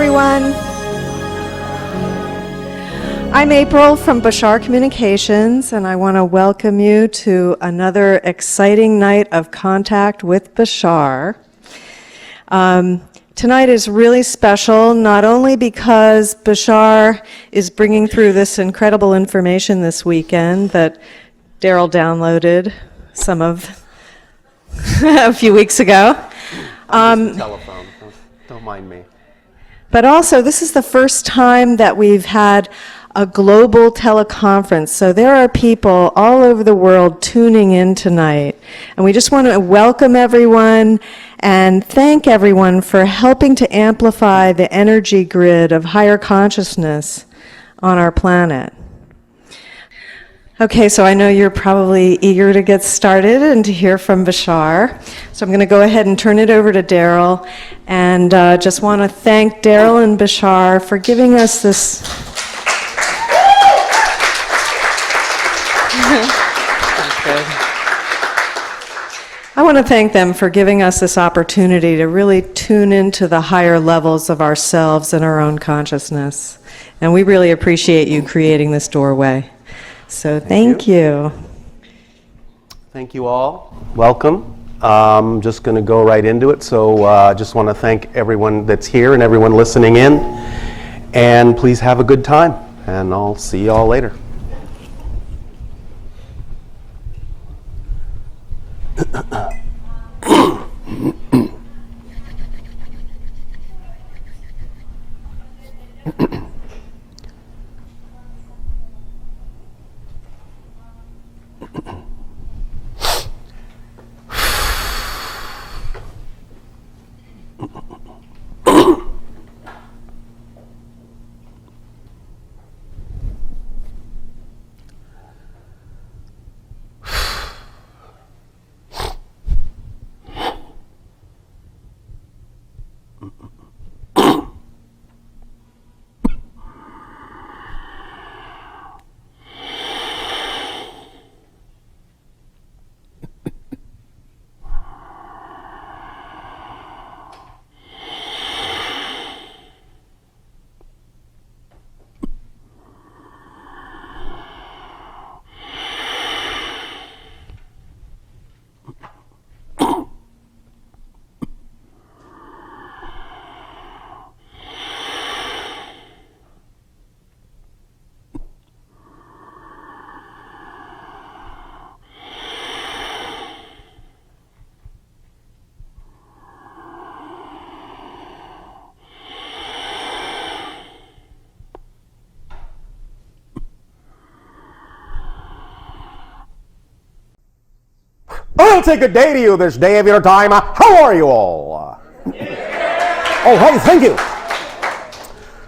everyone. I'm April from Bashar Communications, and I want to welcome you to another exciting night of contact with Bashar. Tonight is really special, not only because Bashar is bringing through this incredible information this weekend that Daryl downloaded some of a few weeks ago. Telephone. Don't mind me. But also, this is the first time that we've had a global teleconference. So there are people all over the world tuning in tonight. And we just want to welcome everyone and thank everyone for helping to amplify the energy grid of higher consciousness on our planet. Okay, so I know you're probably eager to get started and to hear from Bashar. So I'm going to go ahead and turn it over to Daryl, and just want to thank Daryl and Bashar for giving us this. I want to thank them for giving us this opportunity to really tune into the higher levels of ourselves and our own consciousness. And we really appreciate you creating this doorway. So thank you. Thank you all. Welcome. I'm just going to go right into it. So I just want to thank everyone that's here and everyone listening in. And please have a good time. And I'll see you all later. I'll take a day to you this day of your time. How are you all? Oh, hey, thank you.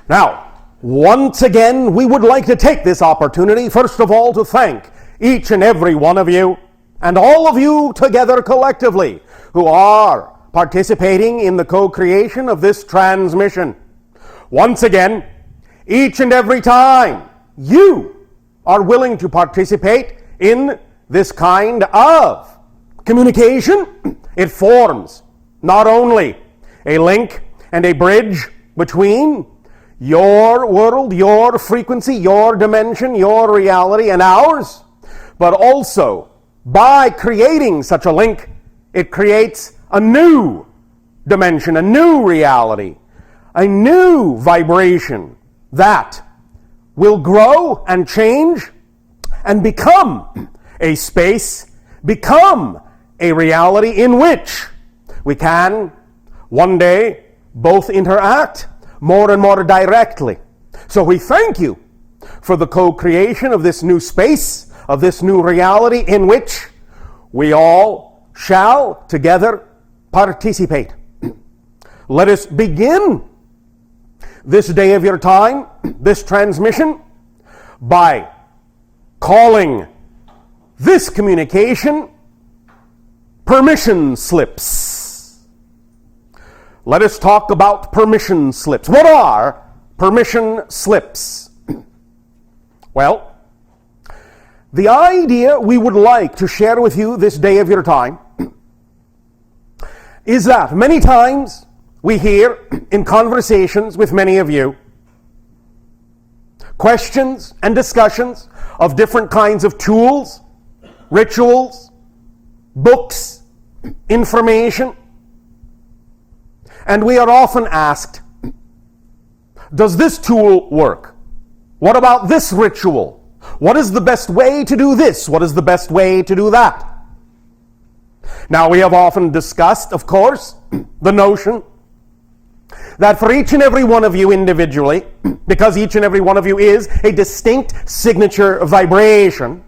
Now, once again, we would like to take this opportunity, first of all, to thank each and every one of you, and all of you together collectively, who are participating in the co-creation of this transmission. Once again, each and every time you are willing to participate in this kind of communication, it forms not only a link and a bridge between your world, your frequency, your dimension, your reality, and ours, but also by creating such a link, it creates a new dimension, a new reality, a new vibration that will grow and change and become a space, become a reality in which we can one day both interact more and more directly. So we thank you for the co-creation of this new space, of this new reality in which we all shall together participate. Let us begin this day of your time, this transmission, by calling this communication permission slips. Let us talk about permission slips. What are permission slips? Well, the idea we would like to share with you this day of your time is that many times we hear in conversations with many of you questions and discussions of different kinds of tools, rituals, books, information. And we are often asked, does this tool work? What about this ritual? What is the best way to do this? What is the best way to do that? Now, we have often discussed, of course, the notion that for each and every one of you individually, because each and every one of you is a distinct signature vibration,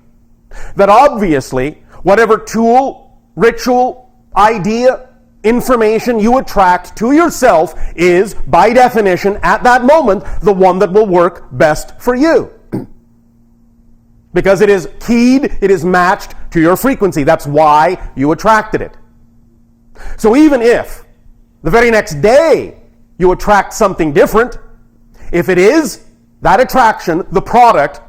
that obviously whatever tool, ritual, idea, information you attract to yourself is, by definition, at that moment, the one that will work best for you. Because it is keyed, it is matched to your frequency. That's why you attracted it. So even if the very next day you attract something different, if it is that attraction, the product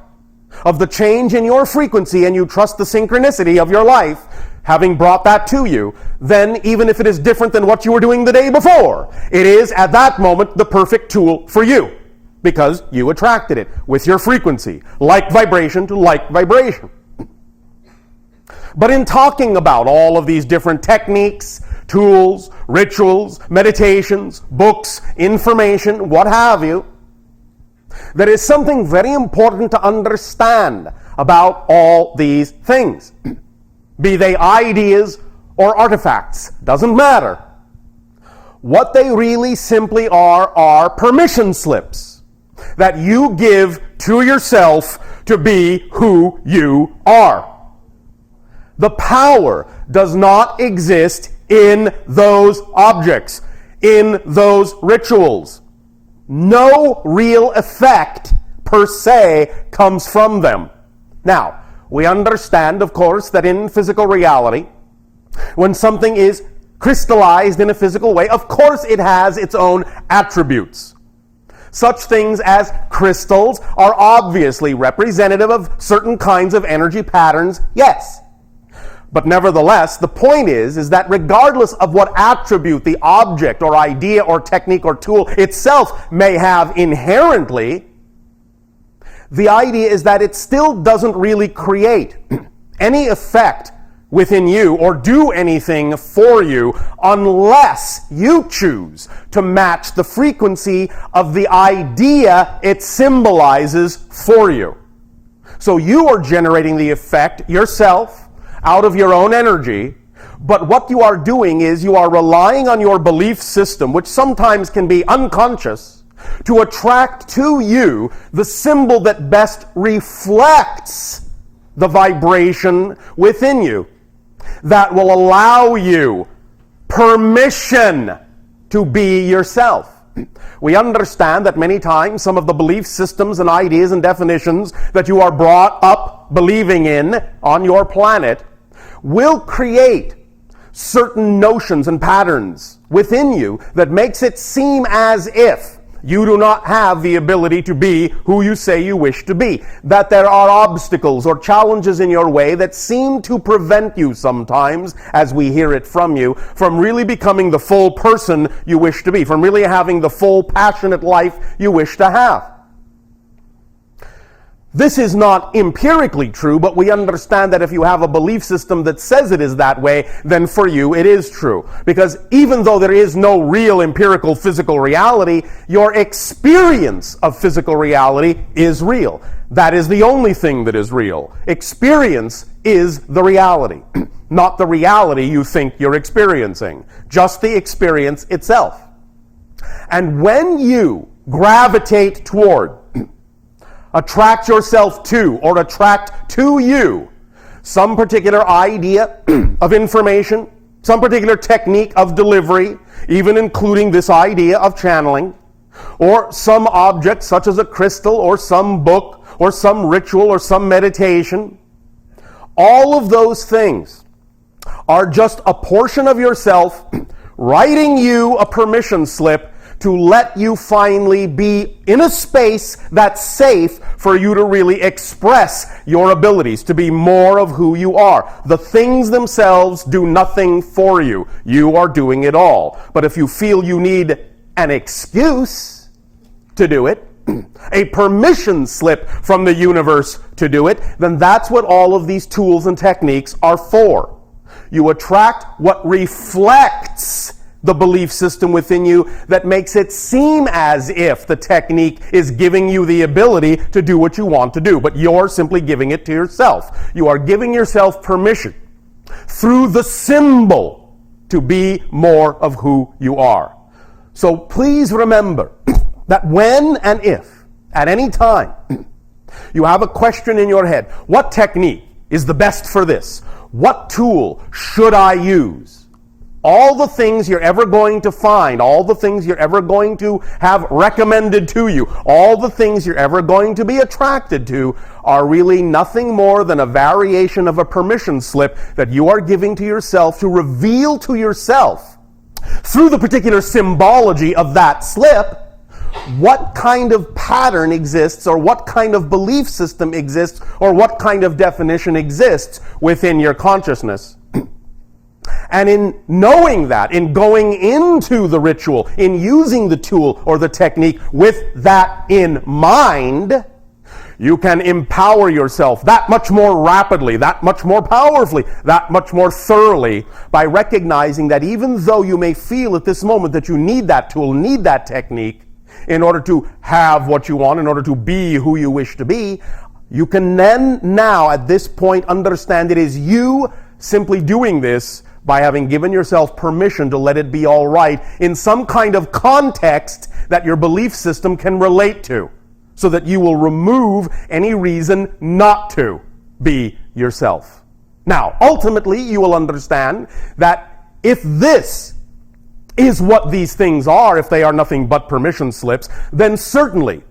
of the change in your frequency, and you trust the synchronicity of your life having brought that to you, then even if it is different than what you were doing the day before, it is at that moment the perfect tool for you, because you attracted it with your frequency, like vibration to like vibration. But in talking about all of these different techniques, tools, rituals, meditations, books, information, what have you, there is something very important to understand about all these things. Be they ideas or artifacts, doesn't matter. What they really simply are permission slips that you give to yourself to be who you are. The power does not exist in those objects, in those rituals. No real effect per se comes from them. Now, we understand, of course, that in physical reality, when something is crystallized in a physical way, of course it has its own attributes. Such things as crystals are obviously representative of certain kinds of energy patterns, yes. But nevertheless, the point is that regardless of what attribute the object or idea or technique or tool itself may have inherently, the idea is that it still doesn't really create any effect within you or do anything for you unless you choose to match the frequency of the idea it symbolizes for you. So you are generating the effect yourself out of your own energy, but what you are doing is you are relying on your belief system, which sometimes can be unconscious, to attract to you the symbol that best reflects the vibration within you, that will allow you permission to be yourself. We understand that many times some of the belief systems and ideas and definitions that you are brought up believing in on your planet will create certain notions and patterns within you that makes it seem as if you do not have the ability to be who you say you wish to be. That there are obstacles or challenges in your way that seem to prevent you sometimes, as we hear it from you, from really becoming the full person you wish to be, from really having the full passionate life you wish to have. This is not empirically true, but we understand that if you have a belief system that says it is that way, then for you it is true. Because even though there is no real empirical physical reality, your experience of physical reality is real. That is the only thing that is real. Experience is the reality, not the reality you think you're experiencing, just the experience itself. And when you gravitate toward, attract yourself to, or attract to you some particular idea of information, some particular technique of delivery, even including this idea of channeling, or some object such as a crystal or some book or some ritual or some meditation, all of those things are just a portion of yourself writing you a permission slip to let you finally be in a space that's safe for you to really express your abilities, to be more of who you are. The things themselves do nothing for you. You are doing it all. But if you feel you need an excuse to do it, a permission slip from the universe to do it, then that's what all of these tools and techniques are for. You attract what reflects the belief system within you that makes it seem as if the technique is giving you the ability to do what you want to do, but you're simply giving it to yourself. You are giving yourself permission through the symbol to be more of who you are. So please remember that when and if, at any time, you have a question in your head, what technique is the best for this? What tool should I use? All the things you're ever going to find, all the things you're ever going to have recommended to you, all the things you're ever going to be attracted to are really nothing more than a variation of a permission slip that you are giving to yourself to reveal to yourself, through the particular symbology of that slip, what kind of pattern exists, or what kind of belief system exists, or what kind of definition exists within your consciousness. And in knowing that, in going into the ritual, in using the tool or the technique with that in mind, you can empower yourself that much more rapidly, that much more powerfully, that much more thoroughly by recognizing that even though you may feel at this moment that you need that tool, need that technique in order to have what you want, in order to be who you wish to be, you can then now at this point understand it is you simply doing this by having given yourself permission to let it be all right in some kind of context that your belief system can relate to, so that you will remove any reason not to be yourself. Now, ultimately, you will understand that if this is what these things are, if they are nothing but permission slips, then certainly,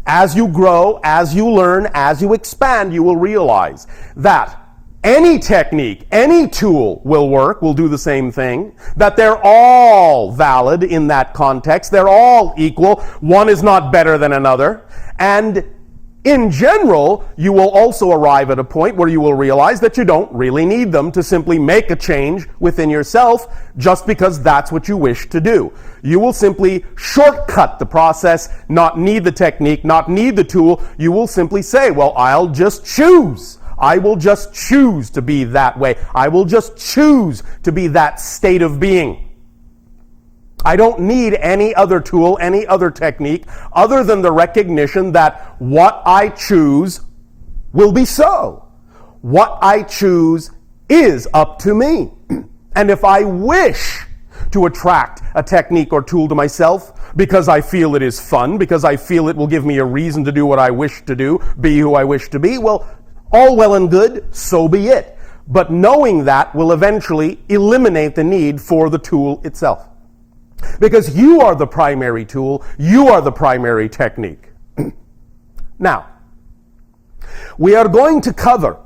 as you grow, as you learn, as you expand, you will realize that any technique, any tool will work, will do the same thing, that they're all valid in that context, they're all equal, one is not better than another, and in general, you will also arrive at a point where you will realize that you don't really need them to simply make a change within yourself just because that's what you wish to do. You will simply shortcut the process, not need the technique, not need the tool. You will simply say, well, I'll just choose. I will just choose to be that way. I will just choose to be that state of being. I don't need any other tool, any other technique, other than the recognition that what I choose will be so. What I choose is up to me. And if I wish to attract a technique or tool to myself because I feel it is fun, because I feel it will give me a reason to do what I wish to do, be who I wish to be, well, all well and good, so be it. But knowing that will eventually eliminate the need for the tool itself. Because you are the primary tool, you are the primary technique. Now, we are going to cover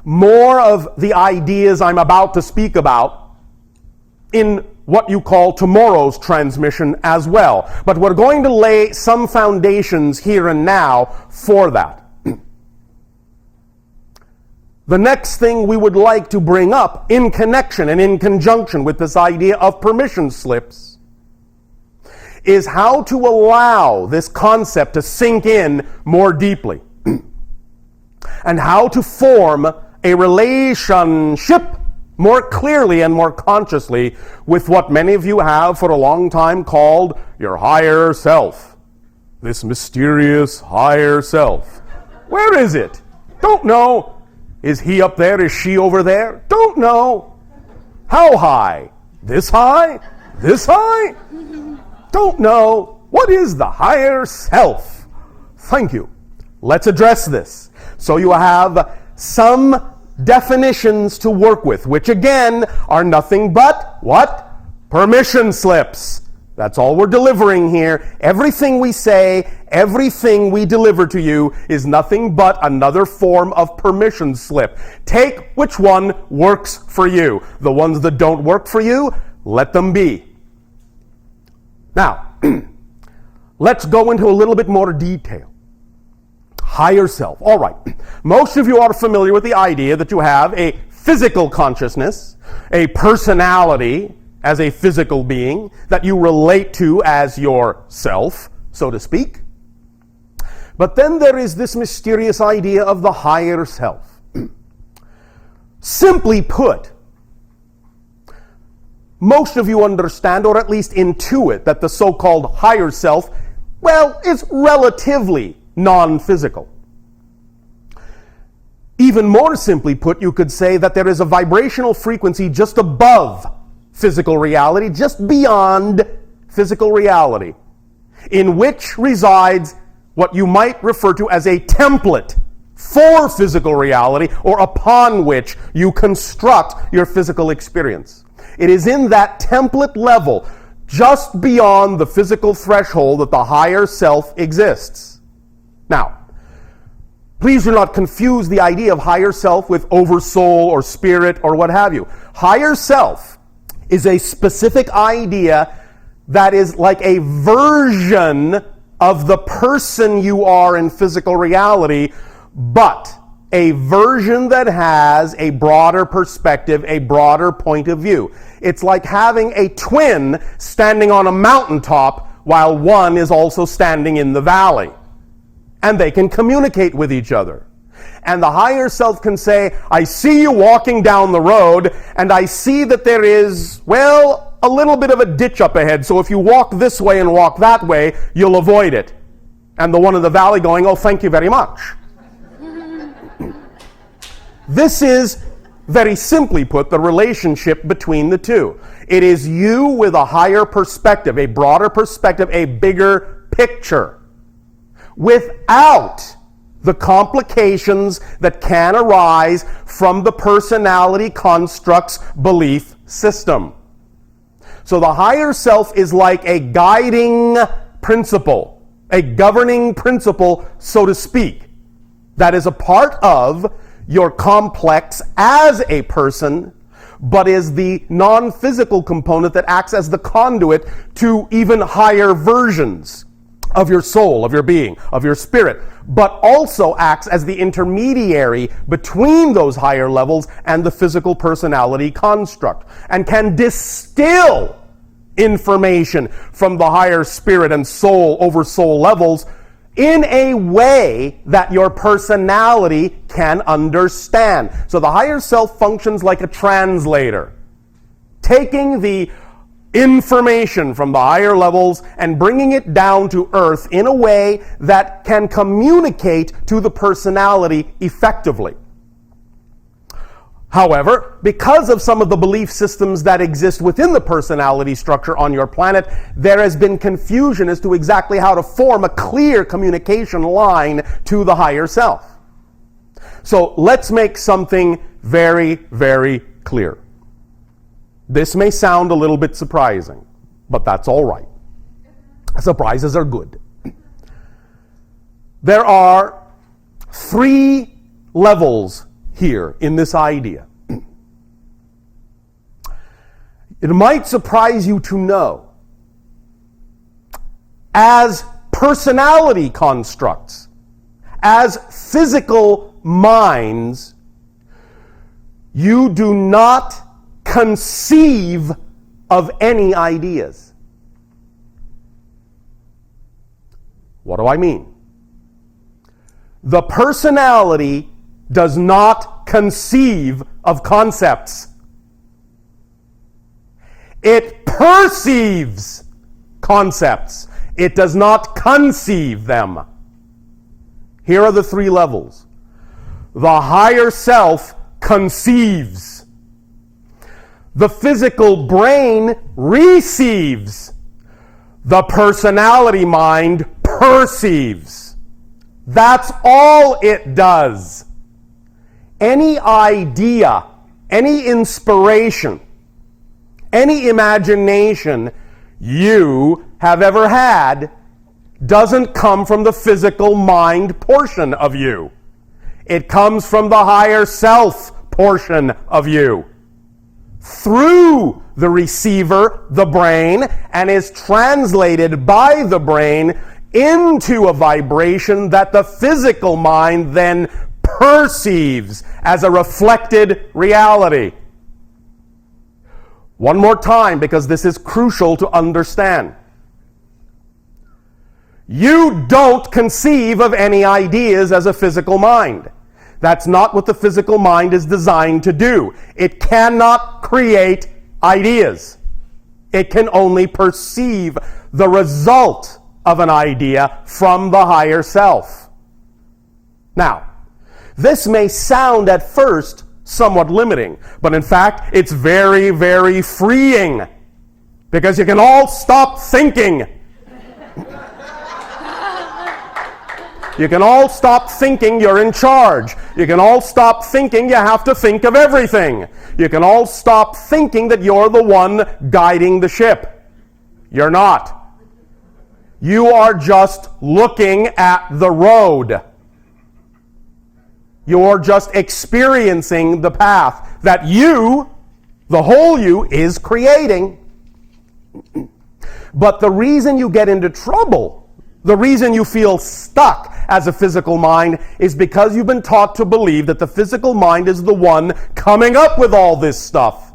more of the ideas I'm about to speak about in what you call tomorrow's transmission as well. But we're going to lay some foundations here and now for that. The next thing we would like to bring up in connection and in conjunction with this idea of permission slips is how to allow this concept to sink in more deeply and how to form a relationship more clearly and more consciously with what many of you have for a long time called your higher self. This mysterious higher self. Where is it? Don't know. Is he up there? Is she over there? Don't know. How high? This high? This high? Don't know. What is the higher self? Thank you. Let's address this. So you have some definitions to work with, which again are nothing but what? Permission slips. That's all we're delivering here. Everything we say, everything we deliver to you is nothing but another form of permission slip. Take which one works for you. The ones that don't work for you, let them be. Now, let's go into a little bit more detail. Higher self. All right. Most of you are familiar with the idea that you have a physical consciousness, a personality as a physical being that you relate to as your self, so to speak. But then there is this mysterious idea of the higher self. Simply put, most of you understand, or at least intuit, that the so-called higher self, well, is relatively non-physical. Even more simply put, you could say that there is a vibrational frequency just above physical reality, just beyond physical reality, in which resides what you might refer to as a template for physical reality, or upon which you construct your physical experience. It is in that template level, just beyond the physical threshold, that the higher self exists. Now, please do not confuse the idea of higher self with oversoul or spirit or what have you. Higher self is a specific idea that is like a version of the person you are in physical reality, but a version that has a broader perspective, a broader point of view. It's like having a twin standing on a mountaintop while one is also standing in the valley. And they can communicate with each other. And the higher self can say, I see you walking down the road, and I see that there is, well, a little bit of a ditch up ahead, so if you walk this way and walk that way, you'll avoid it. And the one in the valley going, oh, thank you very much. This is, very simply put, the relationship between the two. It is you with a higher perspective, a broader perspective, a bigger picture, without the complications that can arise from the personality construct's belief system. So the higher self is like a guiding principle, a governing principle, so to speak, that is a part of your complex as a person, but is the non-physical component that acts as the conduit to even higher versions of your soul, of your being, of your spirit, but also acts as the intermediary between those higher levels and the physical personality construct, and can distill information from the higher spirit and soul over soul levels in a way that your personality can understand. So the higher self functions like a translator, taking the information from the higher levels and bringing it down to earth in a way that can communicate to the personality effectively. However, because of some of the belief systems that exist within the personality structure on your planet, there has been confusion as to exactly how to form a clear communication line to the higher self. So let's make something very, very clear. This may sound a little bit surprising, but that's all right. Surprises are good. There are 3 levels here in this idea. It might surprise you to know, as personality constructs, as physical minds, you do not conceive of any ideas. What do I mean? The personality does not conceive of concepts. It perceives concepts. It does not conceive them. Here are the 3 levels. The higher self conceives. The physical brain receives. The personality mind perceives. That's all it does. Any idea, any inspiration, any imagination you have ever had doesn't come from the physical mind portion of you. It comes from the higher self portion of you. through the receiver, the brain, and is translated by the brain into a vibration that the physical mind then perceives as a reflected reality. One more time, because this is crucial to understand. You don't conceive of any ideas as a physical mind. That's not what the physical mind is designed to do. It cannot create ideas. It can only perceive the result of an idea from the higher self. Now, this may sound at first somewhat limiting, but in fact, it's very, very freeing, because you can all stop thinking. You can all stop thinking you're in charge. You can all stop thinking you have to think of everything. You can all stop thinking that you're the one guiding the ship. You're not. You are just looking at the road. You're just experiencing the path that you, the whole you, is creating. But the reason you get into trouble, the reason you feel stuck as a physical mind, is because you've been taught to believe that the physical mind is the one coming up with all this stuff.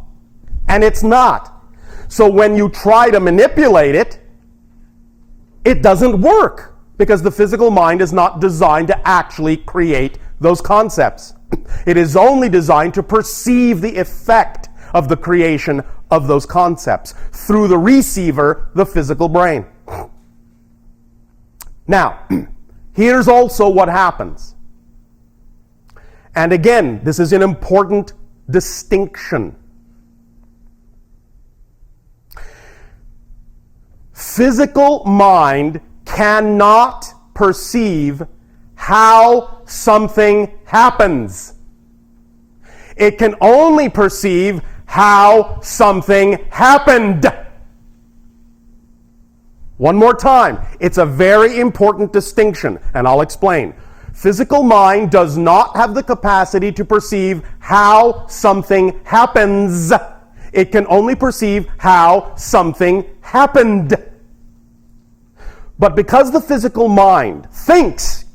And it's not. So when you try to manipulate it, it doesn't work, because the physical mind is not designed to actually create those concepts. It is only designed to perceive the effect of the creation of those concepts through the receiver, the physical brain. Now, here's also what happens. And again, this is an important distinction. Physical mind cannot perceive how something happens. It can only perceive how something happened. One more time. It's a very important distinction, and I'll explain. Physical mind does not have the capacity to perceive how something happens. It can only perceive how something happened. But because the physical mind thinks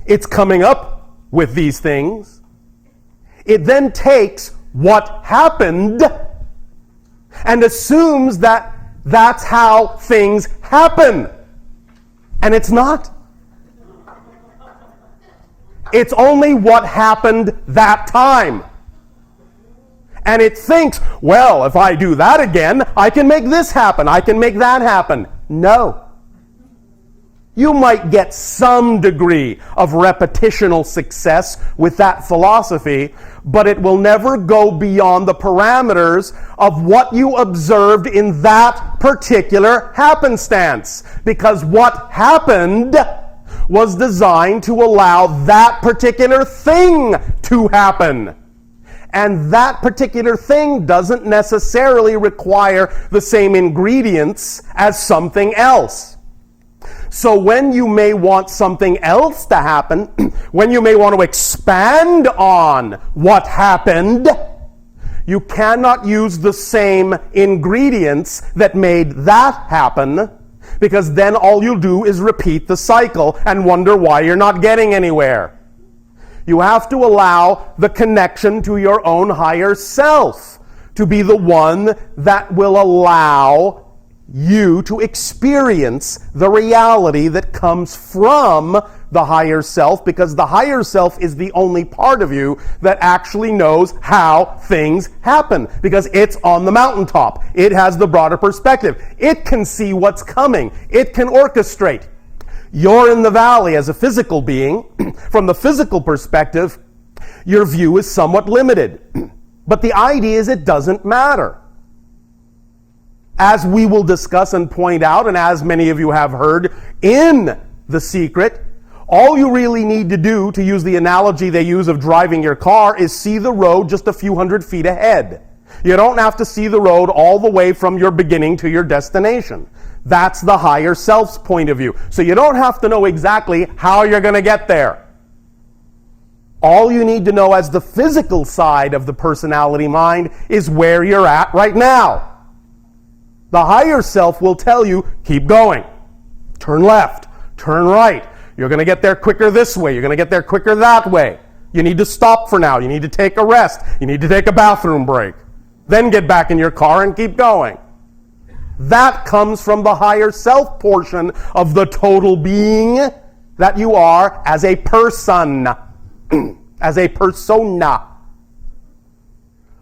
it's coming up with these things, it then takes what happened and assumes that that's how things happen. And it's not. It's only what happened that time. And it thinks, well, if I do that again, I can make this happen, I can make that happen. No. You might get some degree of repetitional success with that philosophy, but it will never go beyond the parameters of what you observed in that particular happenstance. Because what happened was designed to allow that particular thing to happen. And that particular thing doesn't necessarily require the same ingredients as something else. So when you may want something else to happen, when you may want to expand on what happened, you cannot use the same ingredients that made that happen, because then all you'll do is repeat the cycle and wonder why you're not getting anywhere. You have to allow the connection to your own higher self to be the one that will allow you to experience the reality that comes from the higher self, because the higher self is the only part of you that actually knows how things happen, because it's on the mountaintop. It has the broader perspective. It can see what's coming. It can orchestrate. You're in the valley as a physical being. From the physical perspective, your view is somewhat limited. But the idea is it doesn't matter. As we will discuss and point out, and as many of you have heard in The Secret, all you really need to do, to use the analogy they use of driving your car, is see the road just a few hundred feet ahead. You don't have to see the road all the way from your beginning to your destination. That's the higher self's point of view. So you don't have to know exactly how you're going to get there. All you need to know as the physical side of the personality mind is where you're at right now. The higher self will tell you, keep going. Turn left, turn right. You're going to get there quicker this way. You're going to get there quicker that way. You need to stop for now. You need to take a rest. You need to take a bathroom break. Then get back in your car and keep going. That comes from the higher self portion of the total being that you are as a person, as a persona.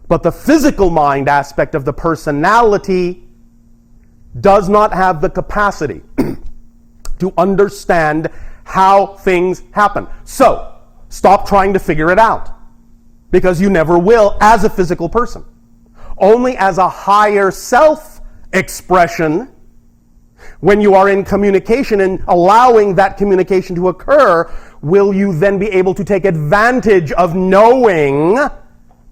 But the physical mind aspect of the personality does not have the capacity to understand how things happen. So, stop trying to figure it out, because you never will as a physical person. Only as a higher self expression, when you are in communication and allowing that communication to occur, will you then be able to take advantage of knowing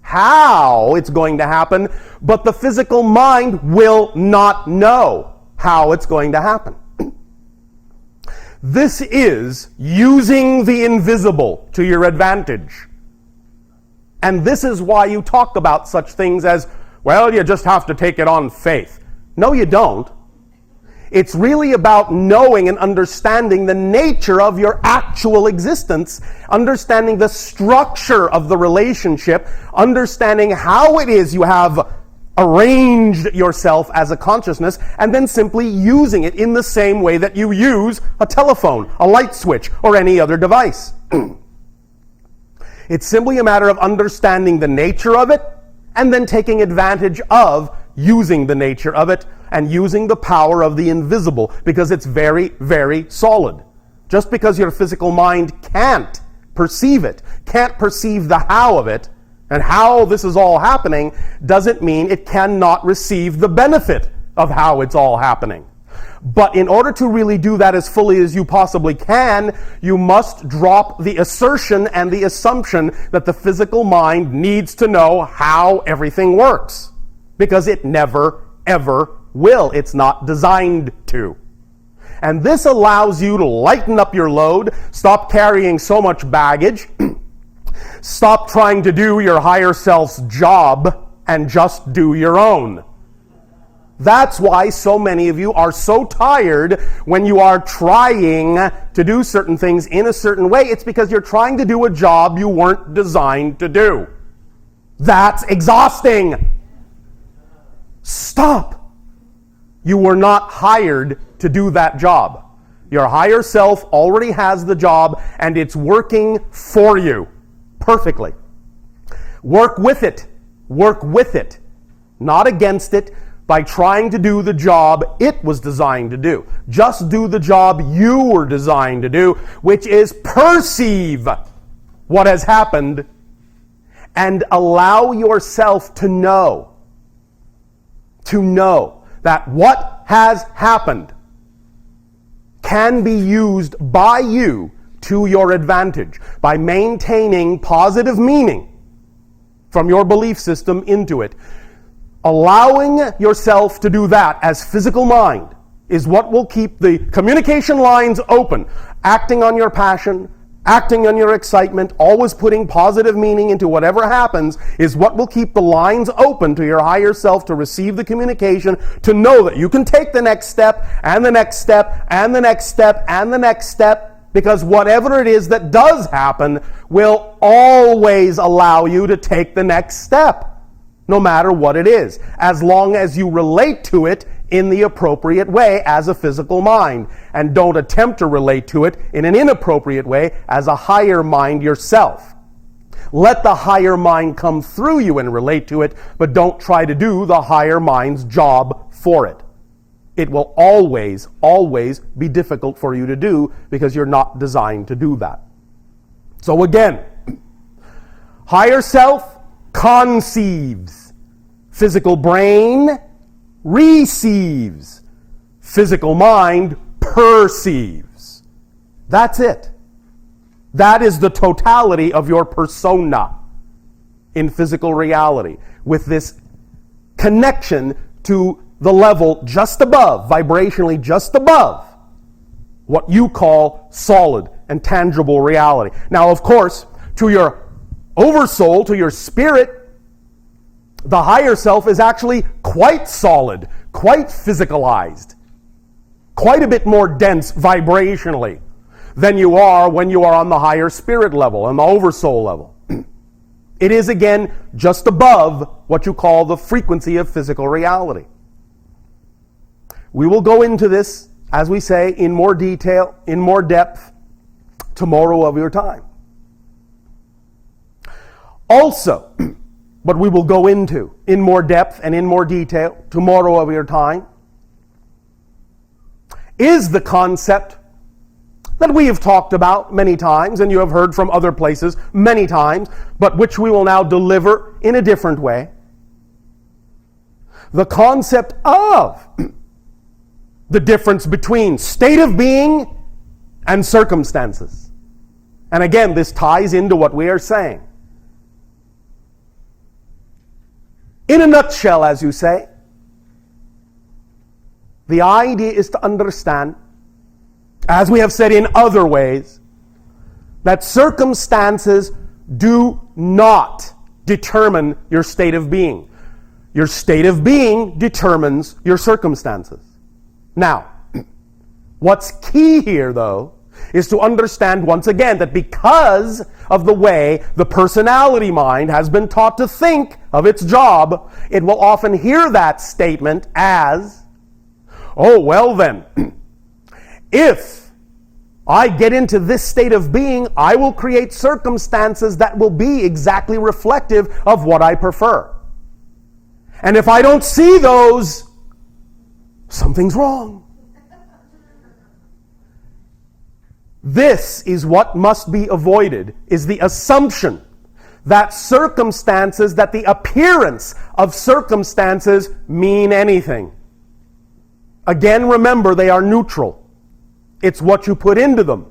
how it's going to happen, but the physical mind will not know how it's going to happen. This is using the invisible to your advantage. And this is why you talk about such things as, well, you just have to take it on faith. No, you don't. It's really about knowing and understanding the nature of your actual existence, understanding the structure of the relationship, understanding how it is you have arranged yourself as a consciousness, and then simply using it in the same way that you use a telephone, a light switch, or any other device. It's simply a matter of understanding the nature of it, and then taking advantage of using the nature of it, and using the power of the invisible, because it's very, very solid. Just because your physical mind can't perceive it, can't perceive the how of it, and how this is all happening, doesn't mean it cannot receive the benefit of how it's all happening. But in order to really do that as fully as you possibly can, you must drop the assertion and the assumption that the physical mind needs to know how everything works. Because it never, ever will. It's not designed to. And this allows you to lighten up your load, stop carrying so much baggage, stop trying to do your higher self's job, and just do your own. That's why so many of you are so tired when you are trying to do certain things in a certain way. It's because you're trying to do a job you weren't designed to do. That's exhausting. Stop. You were not hired to do that job. Your higher self already has the job, and it's working for you perfectly. Work with it. Work with it. Not against it, by trying to do the job it was designed to do. Just do the job you were designed to do, which is perceive what has happened and allow yourself to know that what has happened can be used by you to your advantage by maintaining positive meaning from your belief system into it. Allowing yourself to do that as physical mind is what will keep the communication lines open. Acting on your passion, acting on your excitement, always putting positive meaning into whatever happens is what will keep the lines open to your higher self to receive the communication, to know that you can take the next step, and the next step, and the next step, and the next step, because whatever it is that does happen will always allow you to take the next step. No matter what it is, as long as you relate to it in the appropriate way as a physical mind, and don't attempt to relate to it in an inappropriate way as a higher mind yourself. Let the higher mind come through you and relate to it, but don't try to do the higher mind's job for it. It will always, always be difficult for you to do because you're not designed to do that. So again, higher self conceives. Physical brain receives. Physical mind perceives. That's it. That is the totality of your persona in physical reality, with this connection to the level just above, vibrationally just above, what you call solid and tangible reality. Now, of course, to your oversoul, to your spirit, the higher self is actually quite solid, quite physicalized, quite a bit more dense vibrationally than you are when you are on the higher spirit level, on the oversoul level. It is, again, just above what you call the frequency of physical reality. We will go into this, as we say, in more detail, in more depth, tomorrow of your time. Also, what we will go into in more depth and in more detail tomorrow of your time is the concept that we have talked about many times and you have heard from other places many times, but which we will now deliver in a different way. The concept of the difference between state of being and circumstances. And again, this ties into what we are saying. In a nutshell, as you say, the idea is to understand, as we have said in other ways, that circumstances do not determine your state of being. Your state of being determines your circumstances. Now, what's key here, though, is to understand once again that because of the way the personality mind has been taught to think of its job, it will often hear that statement as, oh, well then, if I get into this state of being, I will create circumstances that will be exactly reflective of what I prefer. And if I don't see those, something's wrong. This is what must be avoided, is the assumption that circumstances, that the appearance of circumstances mean anything. Again, remember, they are neutral. It's what you put into them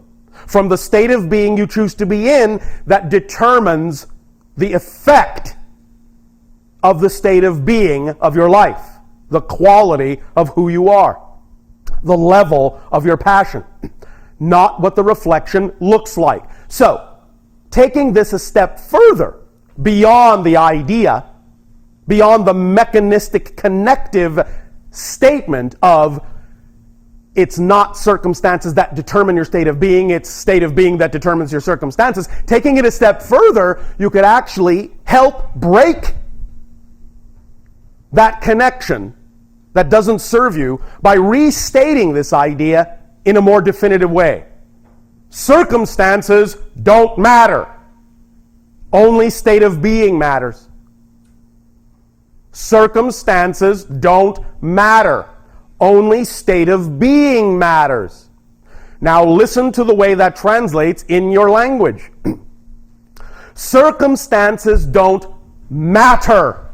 from the state of being you choose to be in that determines the effect of the state of being of your life, the quality of who you are, the level of your passion, not what the reflection looks like. So, taking this a step further, beyond the idea, beyond the mechanistic connective statement of it's not circumstances that determine your state of being, it's state of being that determines your circumstances. Taking it a step further, you could actually help break that connection that doesn't serve you by restating this idea in a more definitive way. Circumstances don't matter. Only state of being matters. Circumstances don't matter. Only state of being matters. Now listen to the way that translates in your language. Circumstances don't matter.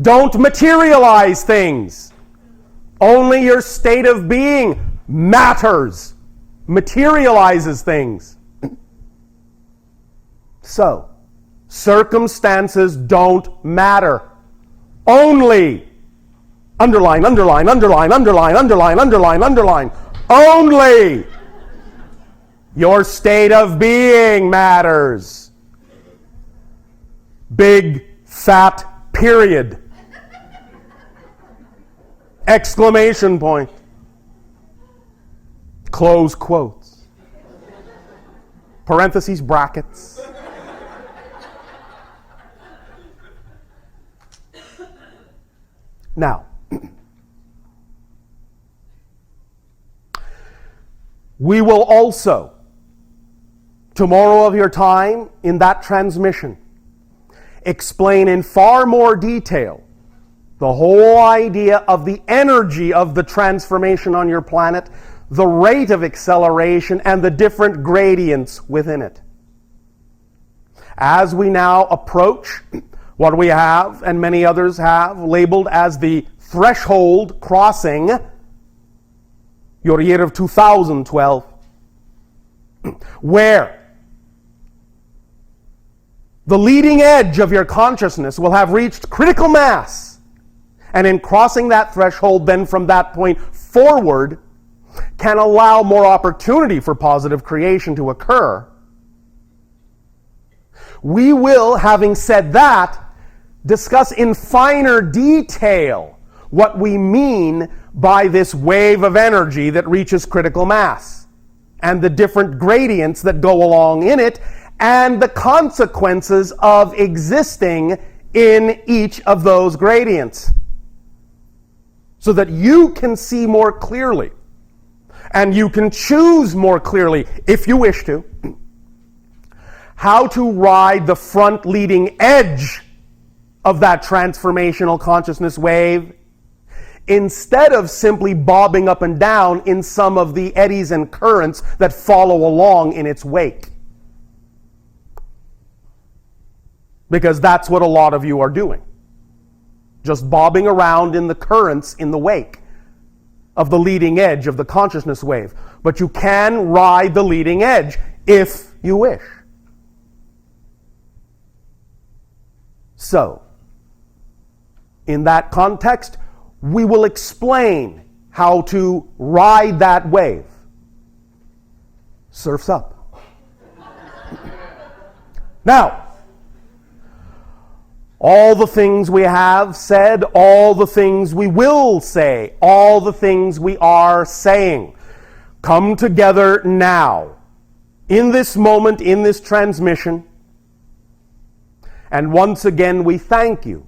Don't materialize things. Only your state of being matters, materializes things. So, circumstances don't matter. Only, underline, underline, underline, underline, underline, underline, underline, only your state of being matters. Big, fat, period. Exclamation point. Close quotes. Parentheses, brackets. Now, we will also, tomorrow of your time, in that transmission, explain in far more detail the whole idea of the energy of the transformation on your planet, the rate of acceleration, and the different gradients within it. As we now approach what we have, and many others have, labeled as the threshold crossing, your year of 2012, where the leading edge of your consciousness will have reached critical mass. And in crossing that threshold, then from that point forward, can allow more opportunity for positive creation to occur. We will, having said that, discuss in finer detail what we mean by this wave of energy that reaches critical mass, and the different gradients that go along in it, and the consequences of existing in each of those gradients, so that you can see more clearly, and you can choose more clearly, if you wish to, how to ride the front leading edge of that transformational consciousness wave, instead of simply bobbing up and down in some of the eddies and currents that follow along in its wake. Because that's what a lot of you are doing. Just bobbing around in the currents in the wake of the leading edge of the consciousness wave. But you can ride the leading edge if you wish. So, in that context, we will explain how to ride that wave. Surf's up. Now, all the things we have said, all the things we will say, all the things we are saying, come together now, in this moment, in this transmission. And once again, we thank you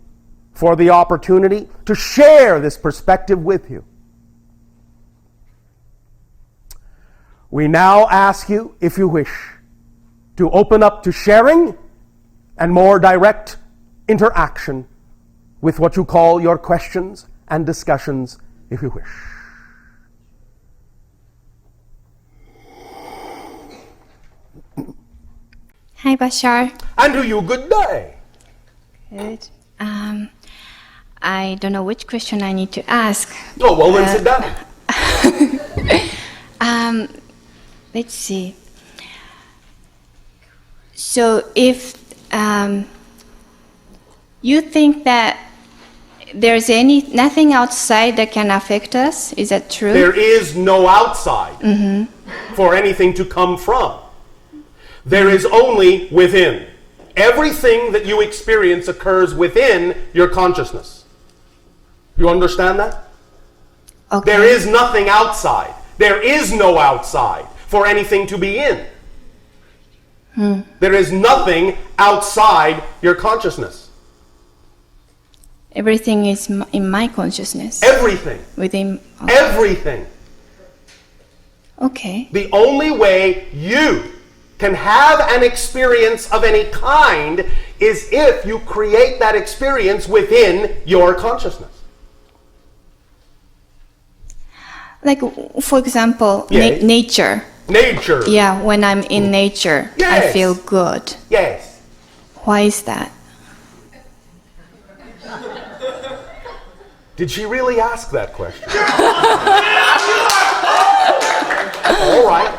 for the opportunity to share this perspective with you. We now ask you, if you wish, to open up to sharing and more direct interaction with what you call your questions and discussions, if you wish. Hi, Bashar. And to you, good day. Good. I don't know which question I need to ask. Oh, well, then sit down. Let's see. So if you think that there's nothing outside that can affect us, is that true? There is no outside for anything to come from. There is only within. Everything that you experience occurs within your consciousness. You understand that? Okay. There is nothing outside. There is no outside for anything to be in. There is nothing outside your consciousness. Everything is in my consciousness. Everything. Within. Okay. Everything. Okay. The only way you can have an experience of any kind is if you create that experience within your consciousness. Like, for example, Yes. nature. Nature. Yeah, when I'm in nature, I Yes. feel good. Yes. Why is that? Did she really ask that question? All right.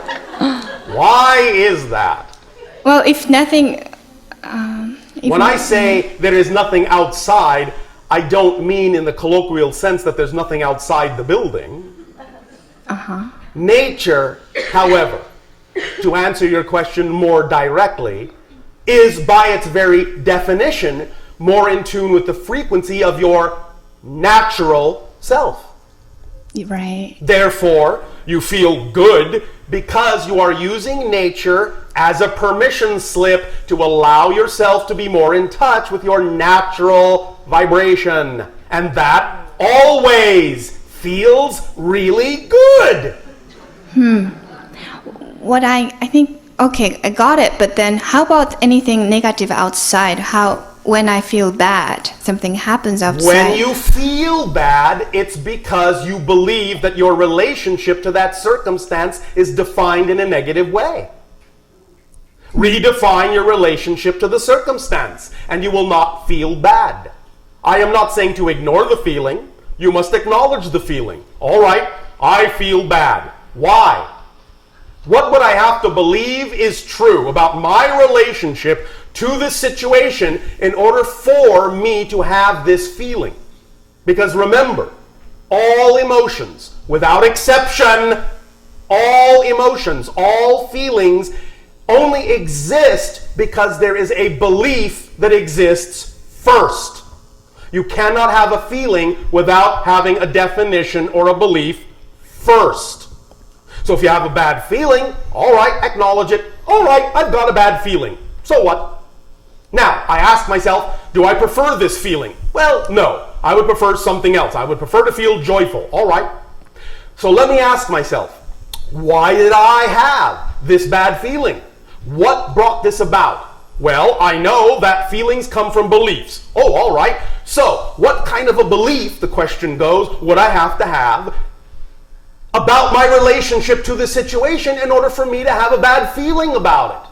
Why is that? Well, if nothing... When I say there is nothing outside, I don't mean in the colloquial sense that there's nothing outside the building. Nature, however, to answer your question more directly, is by its very definition more in tune with the frequency of your natural self. Right. Therefore, you feel good because you are using nature as a permission slip to allow yourself to be more in touch with your natural vibration. And that always feels really good. What I think, okay, I got it, but then how about anything negative outside? When I feel bad, something happens outside. When you feel bad, it's because you believe that your relationship to that circumstance is defined in a negative way. Redefine your relationship to the circumstance, and you will not feel bad. I am not saying to ignore the feeling. You must acknowledge the feeling. All right, I feel bad. Why? What would I have to believe is true about my relationship to this situation in order for me to have this feeling? Because remember, all emotions, without exception, all emotions, all feelings only exist because there is a belief that exists first. You cannot have a feeling without having a definition or a belief first. So if you have a bad feeling, all right, acknowledge it. All right, I've got a bad feeling. So what? Now, I ask myself, do I prefer this feeling? Well, no. I would prefer something else. I would prefer to feel joyful. All right. So let me ask myself, why did I have this bad feeling? What brought this about? Well, I know that feelings come from beliefs. Oh, all right. So, what kind of a belief, the question goes, would I have to have about my relationship to the situation in order for me to have a bad feeling about it?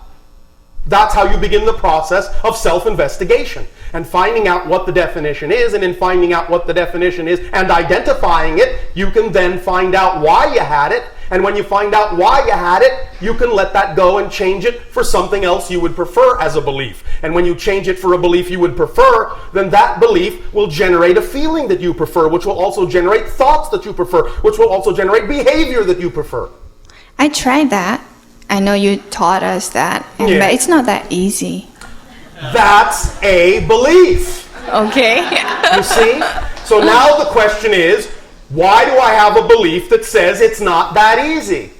That's how you begin the process of self-investigation and finding out what the definition is. And in finding out what the definition is and identifying it, you can then find out why you had it. And when you find out why you had it, you can let that go and change it for something else you would prefer as a belief. And when you change it for a belief you would prefer, then that belief will generate a feeling that you prefer, which will also generate thoughts that you prefer, which will also generate behavior that you prefer. I tried that. I know you taught us that, but it's not that easy. That's a belief. Okay. You see? So now the question is, why do I have a belief that says it's not that easy?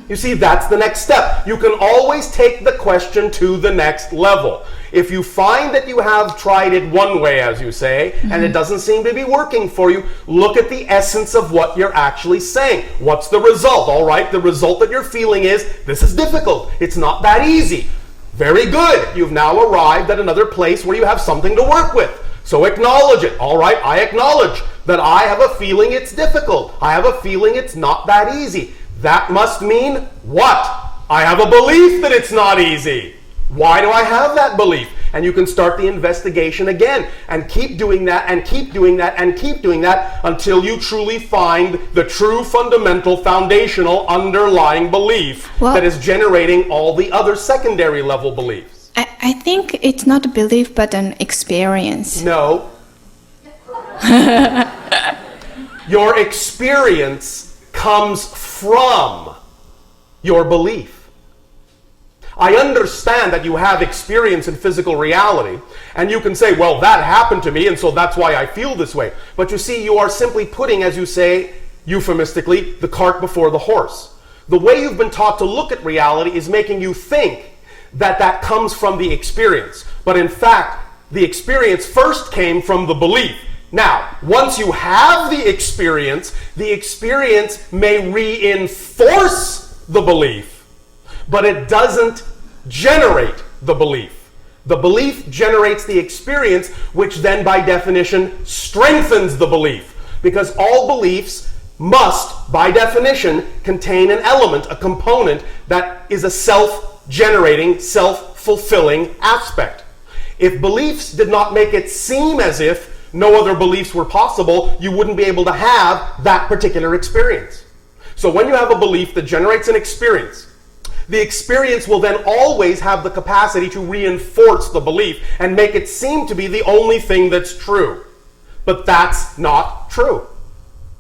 You see, that's the next step. You can always take the question to the next level. If you find that you have tried it one way, as you say, and it doesn't seem to be working for you, look at the essence of what you're actually saying. What's the result? All right, the result that you're feeling is, this is difficult. It's not that easy. Very good. You've now arrived at another place where you have something to work with. So acknowledge it. All right, I acknowledge that I have a feeling it's difficult. I have a feeling it's not that easy. That must mean what? I have a belief that it's not easy. Why do I have that belief? And you can start the investigation again and keep doing that and keep doing that and keep doing that until you truly find the true fundamental foundational underlying belief that is generating all the other secondary level beliefs. I think it's not a belief but an experience. No. Your experience comes from your belief. I understand that you have experience in physical reality, and you can say, well, that happened to me, and so that's why I feel this way. But you see, you are simply putting, as you say, euphemistically, the cart before the horse. The way you've been taught to look at reality is making you think that that comes from the experience. But in fact, the experience first came from the belief. Now, once you have the experience may reinforce the belief, but it doesn't generate the belief. The belief generates the experience, which then by definition strengthens the belief, because all beliefs must, by definition, contain an element, a component that is a self-generating, self-fulfilling aspect. If beliefs did not make it seem as if no other beliefs were possible, you wouldn't be able to have that particular experience. So when you have a belief that generates an experience, the experience will then always have the capacity to reinforce the belief and make it seem to be the only thing that's true. But that's not true.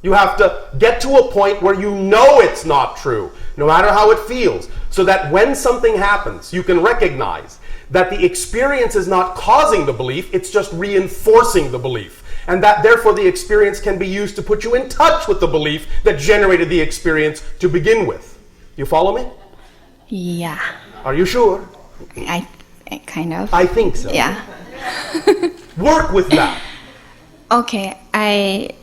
You have to get to a point where you know it's not true, no matter how it feels, so that when something happens, you can recognize that the experience is not causing the belief, it's just reinforcing the belief. And that therefore the experience can be used to put you in touch with the belief that generated the experience to begin with. You follow me? Yeah. Are you sure? I kind of. I think so. Yeah. Work with that. Okay, I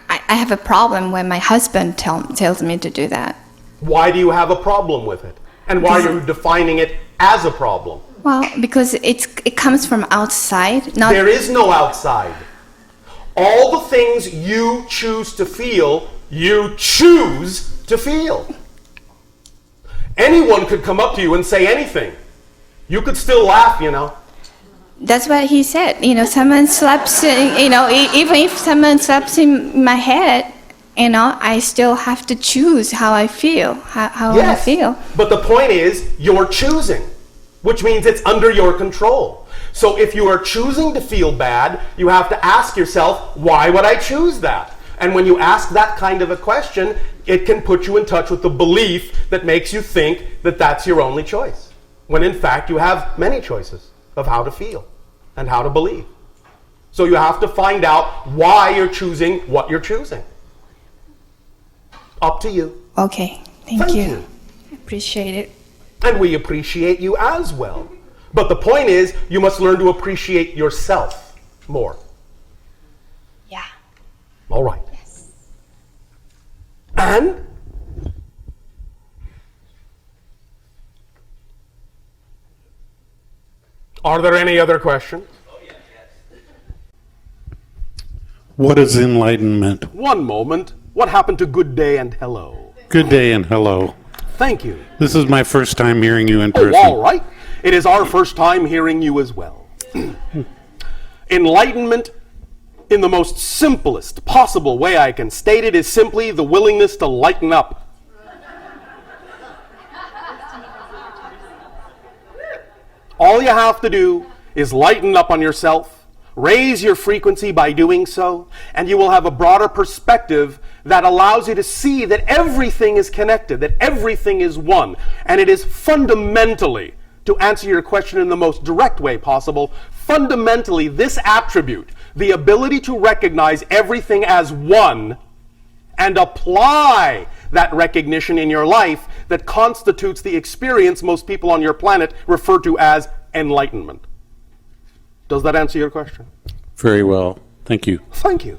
have a problem when my husband tells me to do that. Why do you have a problem with it? And why are you defining it as a problem? Well, because it comes from outside. Not There is no outside. All the things you choose to feel, you choose to feel. Anyone could come up to you and say anything. You could still laugh, you know. That's what he said. Someone slaps, even if someone slaps in my head, I still have to choose how I feel, how I feel. But the point is, you're choosing, which means it's under your control. So if you are choosing to feel bad, you have to ask yourself, why would I choose that? And when you ask that kind of a question, it can put you in touch with the belief that makes you think that that's your only choice. when in fact you have many choices of how to feel and how to believe. So you have to find out why you're choosing what you're choosing. Up to you. Okay, thank Thank you. you. Appreciate it. And we appreciate you as well. But the point is, you must learn to appreciate yourself more. Yeah. All right. And are there any other questions? What is enlightenment? One moment. What happened to good day and hello? Good day and hello. Thank you. This is my first time hearing you in Oh, person. all right. It is our first time hearing you as well. Enlightenment, in the most simplest possible way I can state it, is simply the willingness to lighten up. All you have to do is lighten up on yourself, raise your frequency by doing so, and you will have a broader perspective that allows you to see that everything is connected, that everything is one. And it is fundamentally, to answer your question in the most direct way possible, fundamentally this attribute, the ability to recognize everything as one and apply that recognition in your life, that constitutes the experience most people on your planet refer to as enlightenment. Does that answer your question? Very well. Thank you. Thank you.